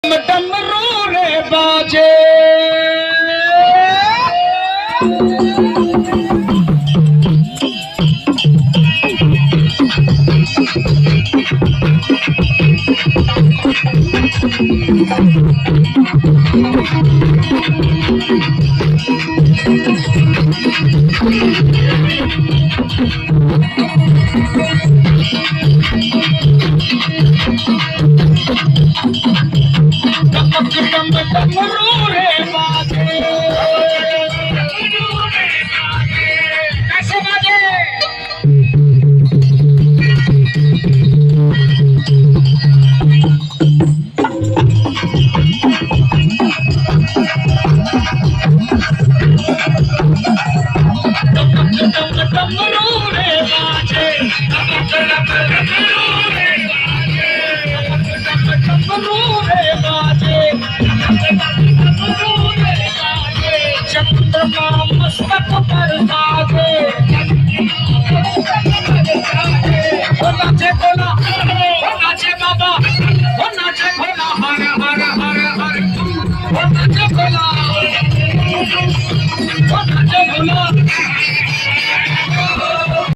डमरू रे बाजे डमरू रे बाजे कैसे बाजे डमरू रे बाजे डमरू रे बाजे चंद्रमा मस्तक पर साजे हो नाचे भोला हो नाचे बाबा हो नाचे भोला हर हर हर हर हो नाचे भोला